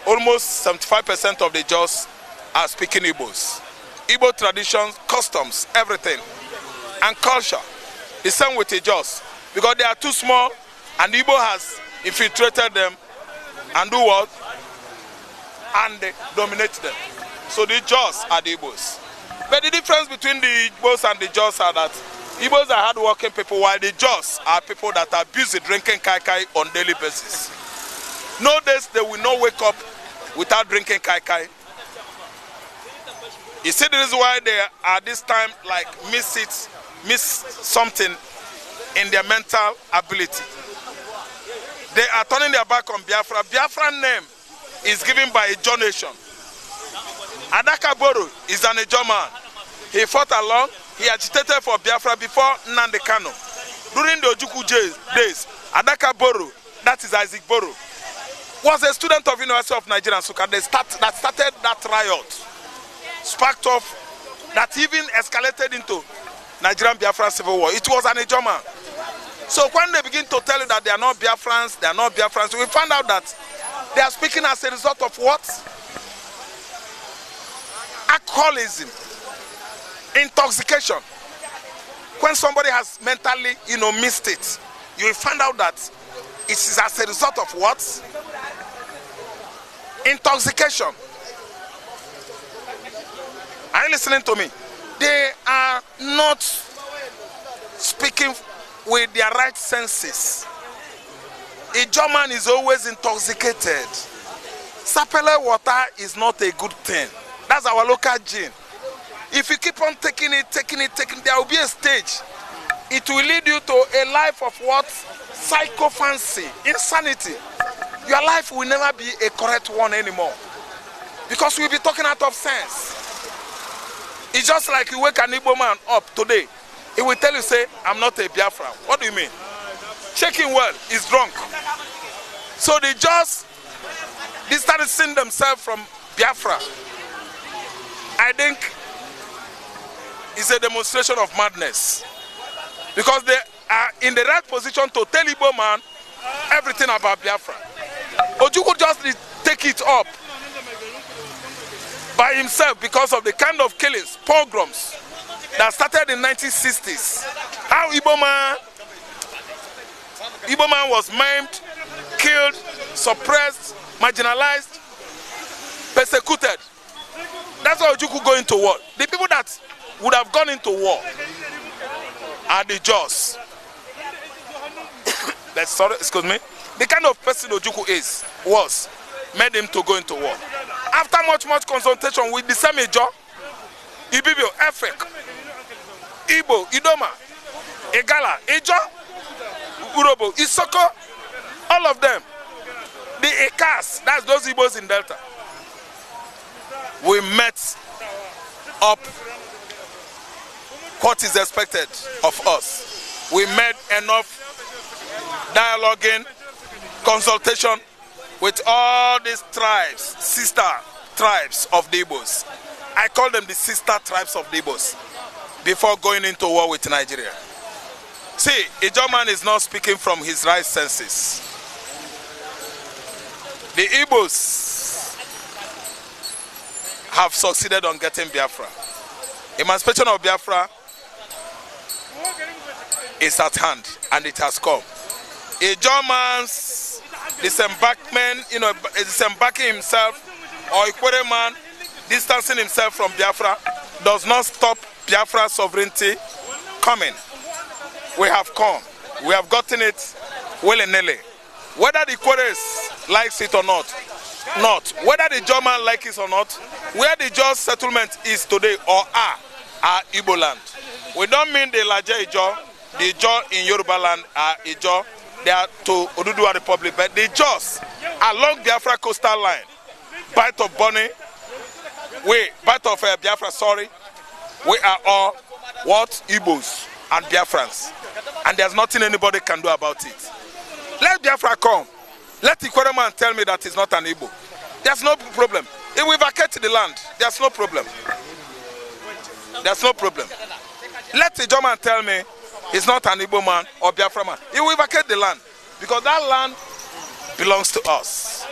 almost 75% of the Ijaws are speaking Igbo'S. Igbo traditions, customs, everything, and culture. The same with Ijaws, because they are too small, and Igbo has infiltrated them and do what? And they dominate them. So the Ijaws are the Igbo'S. But the difference between the Igbo'S and the Ijaws are that Igbo'S are hard-working people, while the Ijaws are people that are busy drinking kai-kai on daily basis. Nowadays, they will not wake up without drinking kai-kai. You see the reason why they are this time like miss something in their mental ability. They are turning their back on Biafra. Biafran name is given by Ijaw nation. Adakaboro is an Ijaw man. He fought along, he agitated for Biafra before nnamdikanu. During the Ojukwu days, Adakaboro, that is Igbo'S, was a student of University of Nigeria, Nsukka, that started that riot, sparked off, that even escalated into Nigerian Biafran civil war. It was an Ijaw man. So when they begin to tell you that they are not Biafrans, we found out that they are speaking as a result of what? Alcoholism, intoxication. When somebody has mentally, missed it, you will find out that it is as a result of what? Intoxication. Are you listening to me? They are not speaking with their right senses. A German is always intoxicated. Sapele water is not a good thing. That's our local gene. If you keep on taking it, there will be a stage. It will lead you to a life of what? Psychophancy, insanity. Your life will never be a correct one anymore. Because we'll be talking out of sense. It's just like you wake an Igbo man up today. He will tell you, say, I'm not a Biafran. What do you mean? Shaking well, he's drunk. So they started seeing themselves from Biafra. I think it's a demonstration of madness. Because they are in the right position to tell Igbo man everything about Biafra. Ojukwu just take it up by himself because of the kind of killings, pogroms that started in 1960s. How Igbo man was maimed, killed, suppressed, marginalized, persecuted. That's why Ojukwu go into war. The people that would have gone into war are the Ijaws. Sorry, excuse me. The kind of person Ojukwu was made him to go into war. After much consultation with the same Ijaw, Ibibio, Efek, Igbo, Idoma, Igala, Ijaw, Urobo, Isoko, all of them, the Ekas, that's those Igbos in Delta, we met up what is expected of us. We made enough dialoguing, consultation with all these tribes, sister tribes of the Igbo'S. I call them the sister tribes of the Igbo'S before going into war with Nigeria. See, a German is not speaking from his right senses. The Igbo'S have succeeded on getting Biafra. Emancipation of Biafra is at hand, and it has come. A German's disembarking himself, or a Ikwere man distancing himself from Biafra, does not stop Biafra sovereignty coming. We have come. We have gotten it willy-nilly. Whether the Ikweres likes it or not. Whether the German likes it or not, where the just settlement is today or are Igbo land. We don't mean the larger Ijaw. The Ijaw in Yoruba land are Ijaw. They are to Oduduwa Republic, but the Ijaws along Biafra coastal line, Bight of Biafra, sorry, we are all what? Igbo'S and Biafrans. And there's nothing anybody can do about it. Let Biafra come. Let the Ikwere man tell me that he's not an Igbo. There's no problem. If we vacate the land, there's no problem. There's no problem. Let the German tell me he's not an Igbo man or Biafra man. He will vacate the land because that land belongs to us.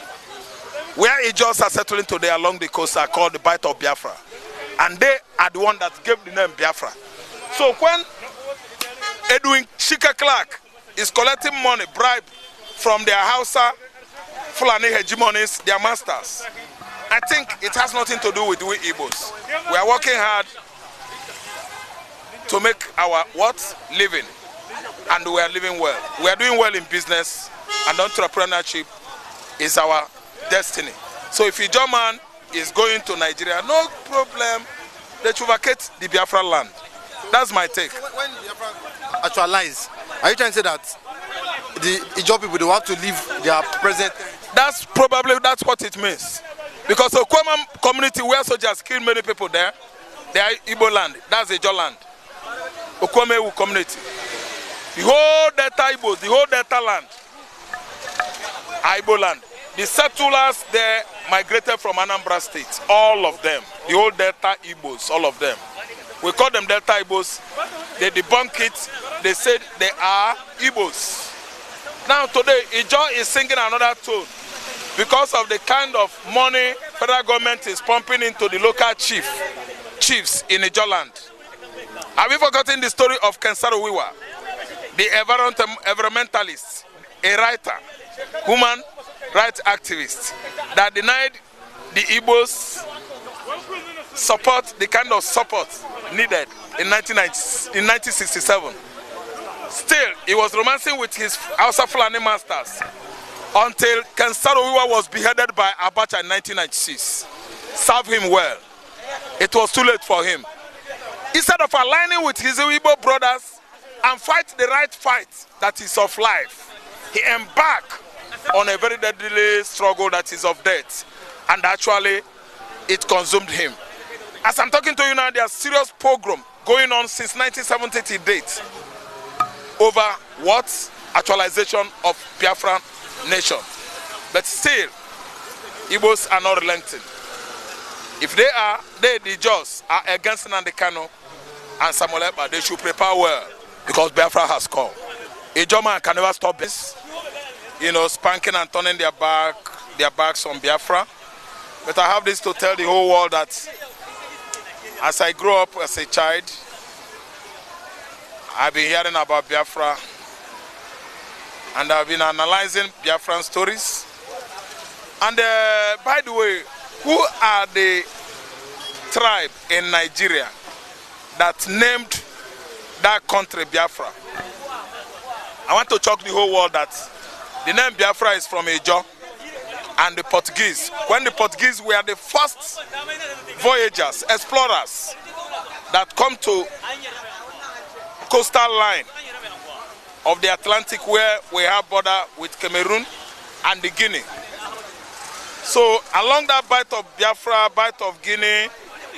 Where Ijaws are settling today along the coast are called the Bight of Biafra. And they are the one that gave the name Biafra. So when Edwin Shika Clark is collecting money, bribe from their Hausa, Fulani hegemonies, their masters, I think it has nothing to do with we Igbo'S. We are working hard to make our living, and we are living well. We are doing well in business, and entrepreneurship is our destiny. So if Ijaw man is going to Nigeria, no problem. They should vacate the Biafra land. That's my take. So when Biafra actualize, are you trying to say that the Ijaw people, they want to leave their present? That's what it means. Because the Okwama community where soldiers kill many people there, they are Igbo land. That's Ijaw land. Okwama community. The whole Delta Igbos, the whole Delta land, Igbo land. The settlers there migrated from Anambra State, all of them. The whole Delta Igbos, all of them. We call them Delta Igbos. They debunk it. They said they are Igbos. Now today, Ijaw is singing another tune because of the kind of money federal government is pumping into the local chiefs in Ijaw land. Have you forgotten the story of Kensaro Wiwa, the environmentalist, a writer, human rights activist, that denied the Igbo'S support, the kind of support needed in 1967. Still, he was romancing with his Hausa Fulani masters until Kensaro Wiwa was beheaded by Abacha in 1996. Serve him well. It was too late for him. Instead of aligning with his Igbo brothers and fight the right fight that is of life, he embarked on a very deadly struggle that is of death, and actually it consumed him. As I'm talking to you now, there's serious pogrom going on since 1970 to date over actualization of Biafran nation. But still, Igbo'S are not relenting. If the Ijaws are against nnamdikanu and Samuel Ekpa, they should prepare well, because Biafra has come. Ijaw man can never stop this, spanking and turning their backs on Biafra. But I have this to tell the whole world that as I grew up as a child, I've been hearing about Biafra, and I've been analyzing Biafran stories. And by the way, who are the tribe in Nigeria that named that country Biafra? I want to shock the whole world that the name Biafra is from Ijaw and the Portuguese. When the Portuguese were the first voyagers, explorers that come to coastal line of the Atlantic, where we have border with Cameroon and the Guinea. So along that Bight of Biafra, Bight of Guinea,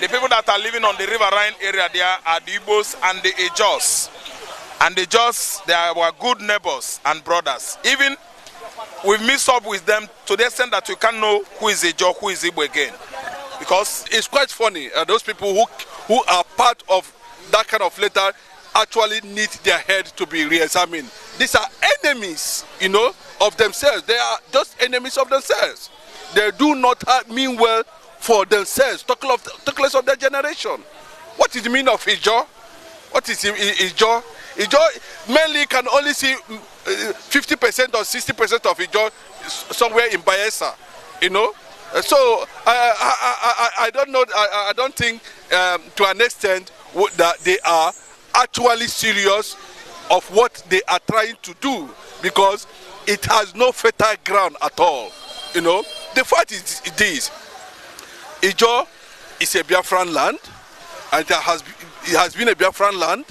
the people that are living on the riverine area there are the Igbo'S and the Ijaws. And the Ijaws, they are our good neighbors and brothers. Even we mix up with them to the extent that you can't know who is Ijaw, who is Igbo again. Because it's quite funny, those people who are part of that kind of letter actually need their head to be re-examined. These are enemies, of themselves. They are just enemies of themselves. They do not mean well for themselves, talk less of their generation. What is the meaning of Ijaw? What is Ijaw? Ijaw mainly can only see 50% or 60% of Ijaw somewhere in Bayelsa, So I don't know. I don't think to an extent that they are actually serious of what they are trying to do, because it has no fertile ground at all. The fact is this: Ijaw is a Biafran land, and it has been a Biafran land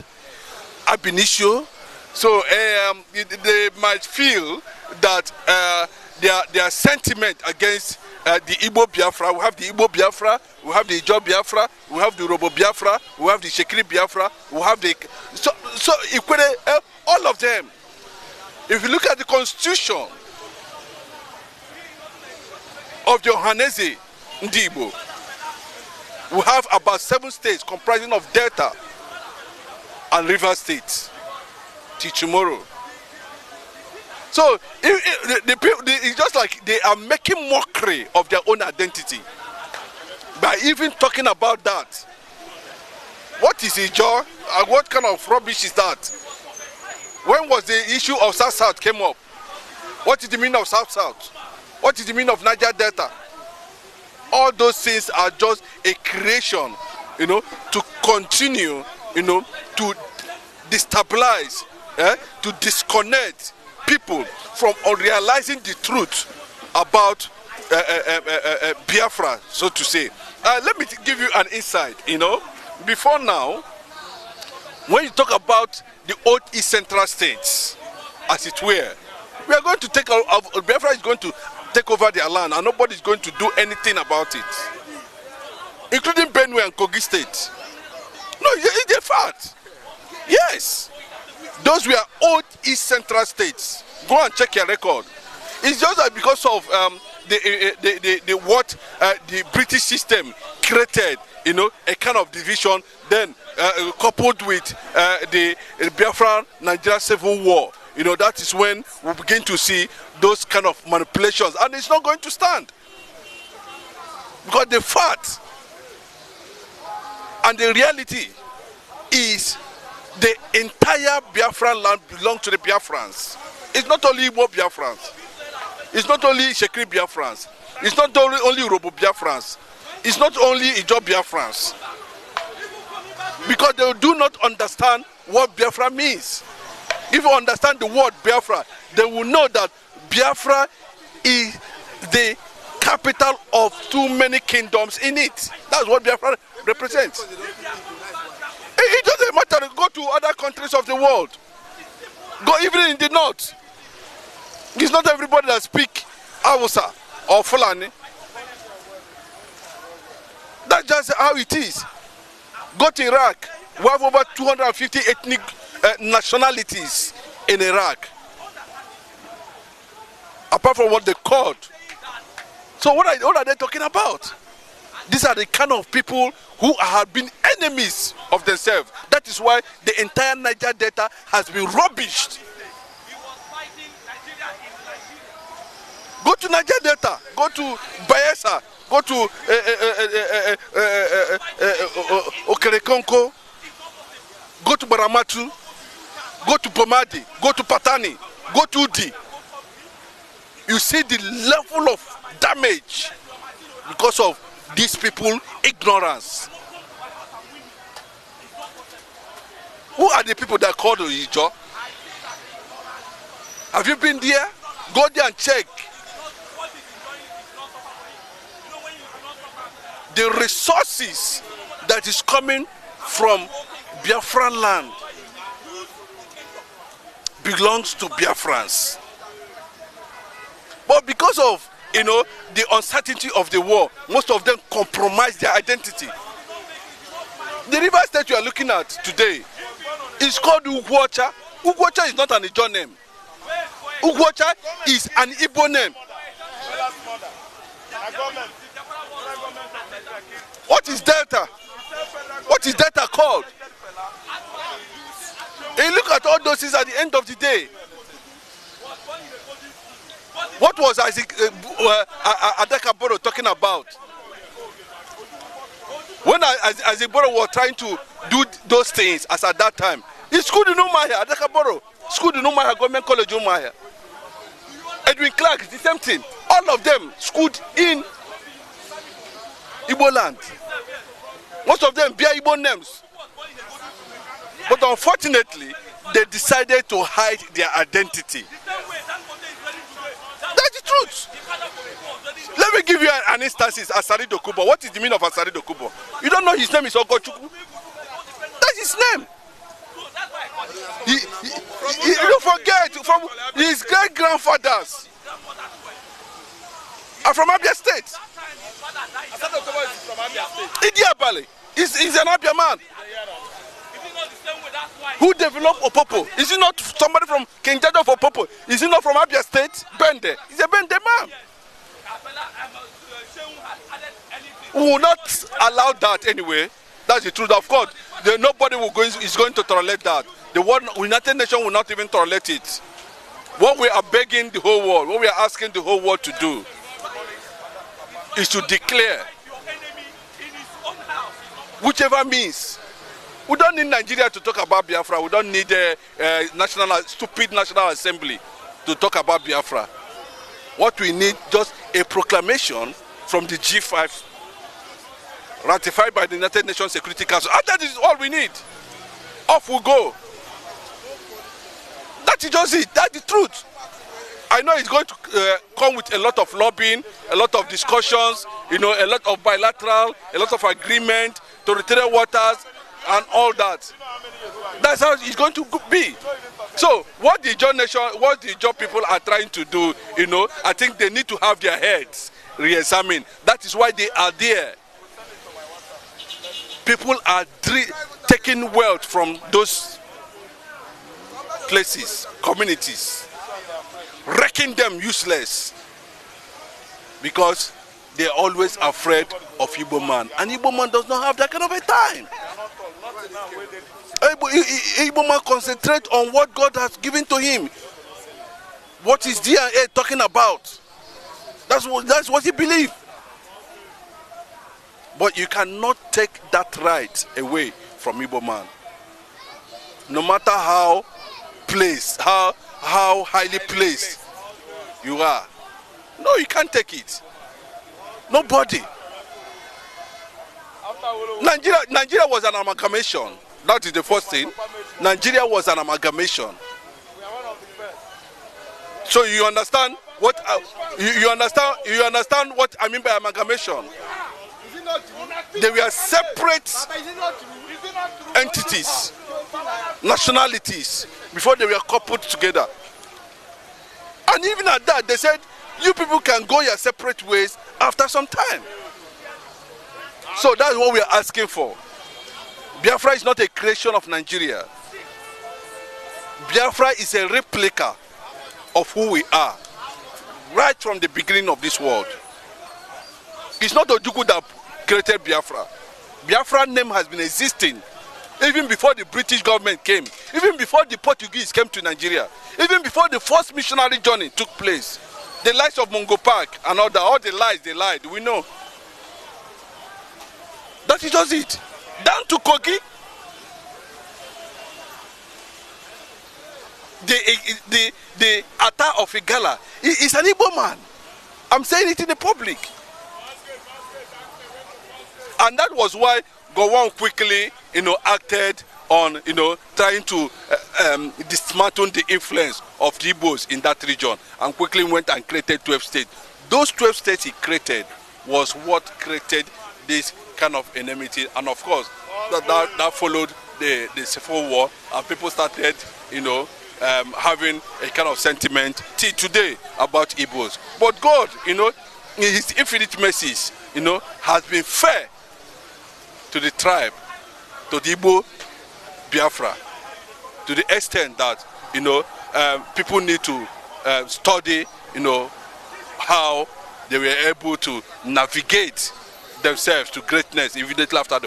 ab initio. So they might feel that their sentiment against the Igbo Biafra, we have the Igbo Biafra, we have the Ijaw Biafra, we have the Robo Biafra, we have the Shekiri Biafra, we have the... So all of them. If you look at the constitution of the Ohaneze Ndigbo, we have about 7 states comprising of Delta and River states till tomorrow. So it's just like they are making mockery of their own identity by even talking about that. What is Ijaw? What kind of rubbish is that? When was the issue of South-South came up? What is the meaning of South-South? What is the meaning of Niger Delta? All those things are just a creation, to continue, to destabilize, to disconnect people from realizing the truth about Biafra, so to say. Let me give you an insight. Before now, when you talk about the old East Central states, as it were, we are going to Biafra is going to take over their land, and nobody is going to do anything about it, including Benue and Kogi State. No, it's a fact. Yes, those were old East Central states. Go and check your record. It's just that because of the British system created, a kind of division, then coupled with the Biafran Nigeria Civil War, that is when we begin to see those kind of manipulations, and it's not going to stand, because the fact and the reality is the entire Biafran land belongs to the Biafrans. It's not only Igbo Biafrans, it's not only Shekri Biafrans, it's not only Robo Biafrans, it's not only Ijaw Biafrans, because they do not understand what Biafra means. If you understand the word Biafra, they will know that Biafra is the capital of too many kingdoms in it. That's what Biafra represents. It doesn't matter. Go to other countries of the world. Go even in the north. It's not everybody that speaks Hausa or Fulani. That's just how it is. Go to Iraq. We have over 250 ethnic nationalities in Iraq, apart from what they called. So what are they talking about? These are the kind of people who have been enemies of themselves. That is why the entire Niger Delta has been rubbished. Go to Niger Delta, go to Bayelsa, go to Okerekonko, go to Baramatu, go to Bomadi, go to Patani, go to Udi. You see the level of damage because of these people's ignorance. Who are the people that call the Ijaw? Have you been there? Go there and check. The resources that is coming from Biafran land belongs to Biafrans. But because of the uncertainty of the war, most of them compromise their identity. The river state you are looking at today is called Ugwocha. Ugwocha is not an Ijaw name. Ugwocha is an Igbo name. What is Delta? What is Delta called? And look at all those things at the end of the day. What was Adekaboro talking about? When Aziboro was trying to do those things as at that time, he schooled in Umahia, Adekaboro, schooled in Umahia, Government College Umahia. Edwin Clark, the same thing. All of them schooled in Igbo land. Most of them bear Igbo names. But unfortunately, they decided to hide their identity. That's the truth. Let me give you an instance. Asari Dokubo. What is the meaning of Asari Dokubo? You don't know his name is Ogochukwu? That's his name. You don't forget, from his great-grandfathers are from Abia State. Idiabale is an Abia man who developed Opopo. Is he not somebody from King Jaja of Opopo? Is he not from Abia State? Bende. He's a Bende man. We will not allow that anyway. That's the truth. Of course, nobody is going to tolerate that. The United Nations will not even tolerate it. What we are begging the whole world, what we are asking the whole world to do is to declare whichever means. We don't need Nigeria to talk about Biafra. We don't need a stupid National Assembly to talk about Biafra. What we need just a proclamation from the G5 ratified by the United Nations Security Council. And that is all we need. Off we go. That is just it. That's the truth. I know it's going to come with a lot of lobbying, a lot of discussions, a lot of bilateral, a lot of agreement, territorial waters, and all that. That's how it's going to be. So what the Ijaw people are trying to do, I think they need to have their heads re-examined. That is why they are there. People are taking wealth from those places, communities, wrecking them useless because they're always afraid of Igbo man. And Igbo man does not have that kind of a time. Igbo man concentrate on what God has given to him. What is DNA talking about? That's what he believes. But you cannot take that right away from Igbo man. No matter how highly placed you are. No, you can't take it. Nobody. Nigeria was an amalgamation. That is the first thing. Nigeria was an amalgamation. So you understand what you understand what I mean by amalgamation? They were separate entities, nationalities, before they were coupled together. And even at that, they said, you people can go your separate ways after some time. So that's what we are asking for. Biafra is not a creation of Nigeria. Biafra is a replica of who we are, right from the beginning of this world. It's not Ojukwu that created Biafra. Biafra name has been existing even before the British government came, even before the Portuguese came to Nigeria, even before the first missionary journey took place. The lies of Mungo Park and all the lies they lied, we know. That is just it. Down to Kogi. The Ata of Igala is an Igbo man. I'm saying it in the public. And that was why Gowon quickly, acted on, trying to dismantle the influence of the Igbo'S in that region, and quickly went and created 12 states. Those 12 states he created was what created this kind of enmity, and of course, that followed the Civil War, and people started, having a kind of sentiment till today about Igbo'S. But God, in His infinite mercies, has been fair to the tribe, to the Igbo Biafra, to the extent that people need to study how they were able to navigate themselves to greatness immediately after the war.